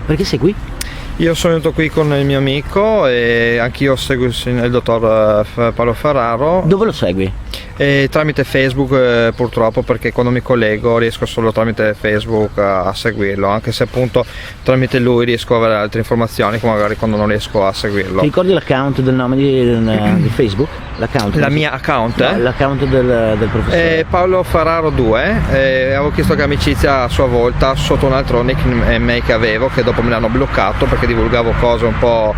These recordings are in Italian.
Perché sei qui? Io sono venuto qui con il mio amico e anch'io seguo il dottor Paolo Ferraro. Dove lo segui? Tramite Facebook, purtroppo, perché quando mi collego riesco solo tramite Facebook a seguirlo, anche se appunto tramite lui riesco ad avere altre informazioni, come magari quando non riesco a seguirlo. Ti ricordi l'account del nome di Facebook? L'account? La mia account? No, l'account del professore. Paolo Ferraro 2, avevo chiesto che amicizia a sua volta sotto un altro nickname che avevo, che dopo me l'hanno bloccato perché divulgavo cose un po'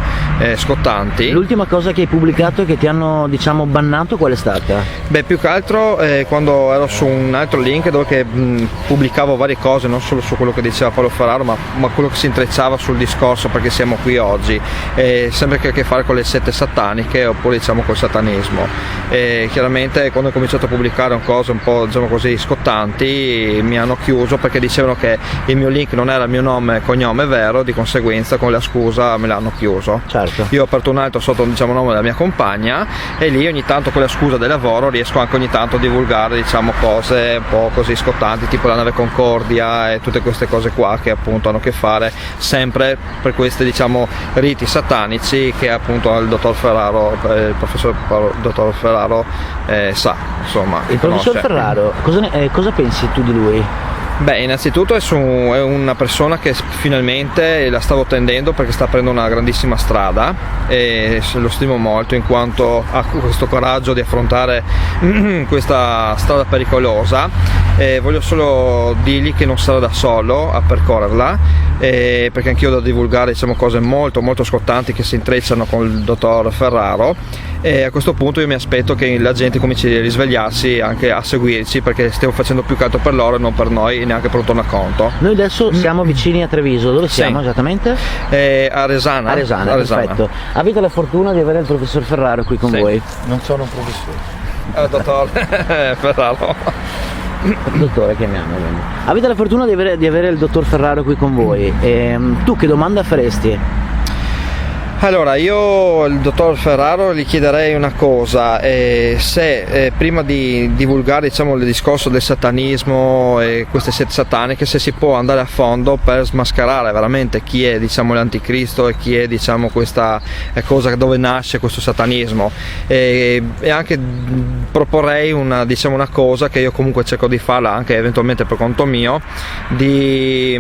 scottanti. L'ultima cosa che hai pubblicato e che ti hanno, diciamo, bannato, qual è stata? Beh, più che altro quando ero su un altro link dove pubblicavo varie cose, non solo su quello che diceva Paolo Ferraro, ma quello che si intrecciava sul discorso perché siamo qui oggi, sempre che ha a che fare con le sette sataniche oppure diciamo col satanismo. Chiaramente quando ho cominciato a pubblicare cose un po', diciamo così, scottanti, mi hanno chiuso perché dicevano che il mio link non era il mio nome e cognome vero, di conseguenza con la scusa me l'hanno chiuso. Certo. Io ho aperto un altro sotto, diciamo, nome della mia compagna e lì ogni tanto con la scusa del lavoro riesco anche ogni tanto a divulgare, diciamo, cose un po' così scottanti, tipo la nave Concordia e tutte queste cose qua che appunto hanno a che fare sempre per questi, diciamo, riti satanici che appunto il dottor Ferraro, il professor dottor Ferraro sa, insomma. Il professor Ferraro, cosa pensi tu di lui? Beh, innanzitutto è una persona che finalmente la stavo tendendo perché sta prendendo una grandissima strada e lo stimo molto in quanto ha questo coraggio di affrontare questa strada pericolosa. Voglio solo dirgli che non sarà da solo a percorrerla, perché anch'io devo divulgare, diciamo, cose molto molto scottanti che si intrecciano con il dottor Ferraro, e a questo punto io mi aspetto che la gente cominci a risvegliarsi anche a seguirci, perché stiamo facendo più che altro per loro e non per noi, neanche per un tornaconto. Noi adesso siamo vicini a Treviso, dove siamo esattamente? A Resana. A Resana, perfetto. Avete la fortuna di avere il professor Ferraro qui con voi? Non sono un professore. Dottor Ferraro. Dottore, chiamiamo. Avete la fortuna di avere il dottor Ferraro qui con voi. Tu che domanda faresti? Allora, io al dottor Ferraro gli chiederei una cosa, se prima di divulgare, diciamo, il discorso del satanismo e queste sette sataniche, se si può andare a fondo per smascherare veramente chi è, diciamo, l'anticristo e chi è, diciamo, questa cosa, dove nasce questo satanismo, e anche proporrei una cosa che io comunque cerco di farla anche eventualmente per conto mio, di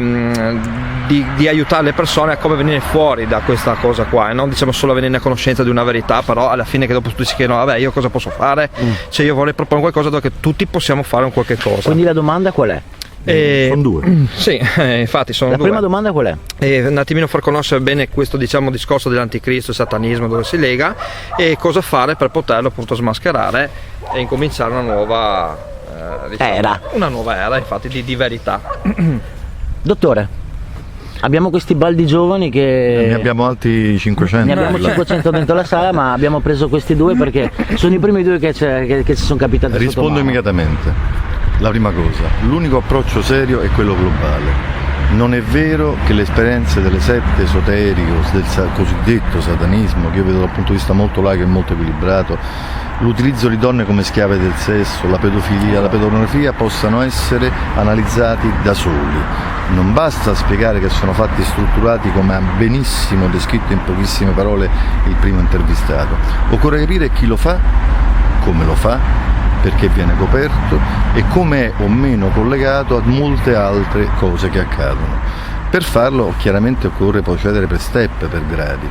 aiutare le persone a come venire fuori da questa cosa qua, e non, diciamo, solo venire a conoscenza di una verità, però alla fine che dopo tutti si chiedono vabbè, io cosa posso fare? Cioè io vorrei proporre qualcosa dove tutti possiamo fare un qualche cosa. Quindi la domanda qual è? Sono due. Sì, infatti sono due. La prima domanda qual è? Un attimino far conoscere bene questo, diciamo, discorso dell'anticristo, il satanismo, dove si lega, e cosa fare per poterlo appunto smascherare e incominciare una nuova era. Una nuova era, infatti, di verità. Dottore, abbiamo questi baldi giovani che... Ne abbiamo altri 500. Ne abbiamo 500 dentro la sala, ma abbiamo preso questi due perché sono i primi due che ci sono capitati sotto Rispondo mano. immediatamente. La prima cosa, l'unico approccio serio è quello globale. Non è vero che le esperienze delle sette esoteriche o del cosiddetto satanismo, che io vedo dal punto di vista molto laico e molto equilibrato, l'utilizzo di donne come schiave del sesso, la pedofilia, la pedopornografia possano essere analizzati da soli. Non basta spiegare che sono fatti strutturati, come ha benissimo descritto in pochissime parole il primo intervistato. Occorre capire chi lo fa, come lo fa, perché viene coperto e come è o meno collegato a molte altre cose che accadono. Per farlo chiaramente occorre procedere per step, per gradi.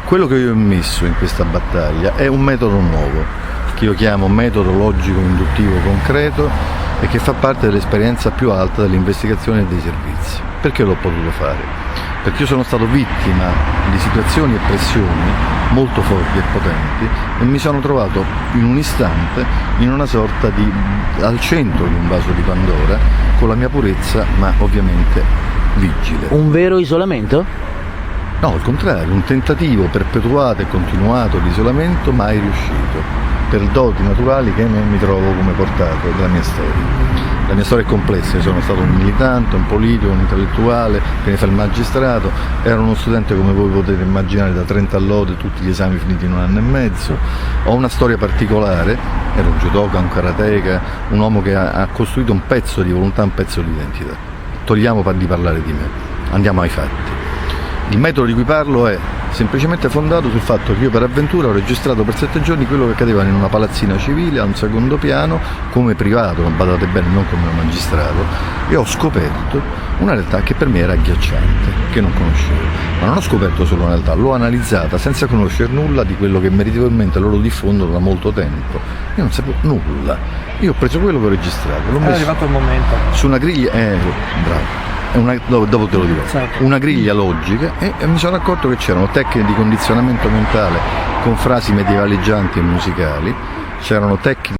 Quello che io ho messo in questa battaglia è un metodo nuovo, che io chiamo metodo logico induttivo concreto e che fa parte dell'esperienza più alta dell'investigazione e dei servizi. Perché l'ho potuto fare? Perché io sono stato vittima di situazioni e pressioni molto forti e potenti e mi sono trovato in un istante in una sorta di al centro di un vaso di Pandora, con la mia purezza ma ovviamente vigile. Un vero isolamento? No, al contrario, un tentativo perpetuato e continuato di isolamento mai riuscito, per doti naturali che mi trovo come portato della mia storia. La mia storia è complessa, io sono stato un militante, un politico, un intellettuale, che ne fa il magistrato, ero uno studente come voi potete immaginare da 30 all'ode, tutti gli esami finiti in un anno e mezzo, ho una storia particolare, ero un judoka, un karateka, un uomo che ha costruito un pezzo di volontà, un pezzo di identità. Togliamo di parlare di me, andiamo ai fatti. Il metodo di cui parlo è semplicemente fondato sul fatto che io per avventura ho registrato per 7 giorni quello che accadeva in una palazzina civile a un secondo piano come privato, badate bene, non come un magistrato, e ho scoperto una realtà che per me era agghiacciante, che non conoscevo. Ma non ho scoperto solo una realtà, l'ho analizzata senza conoscere nulla di quello che meritevolmente loro diffondono da molto tempo. Io non sapevo nulla, io ho preso quello che ho registrato, l'ho È messo arrivato il momento. su una griglia, bravo. Dopo te lo dirò, Certo. una griglia logica, e mi sono accorto che c'erano tecniche di condizionamento mentale con frasi medievaleggianti e musicali, c'erano tecniche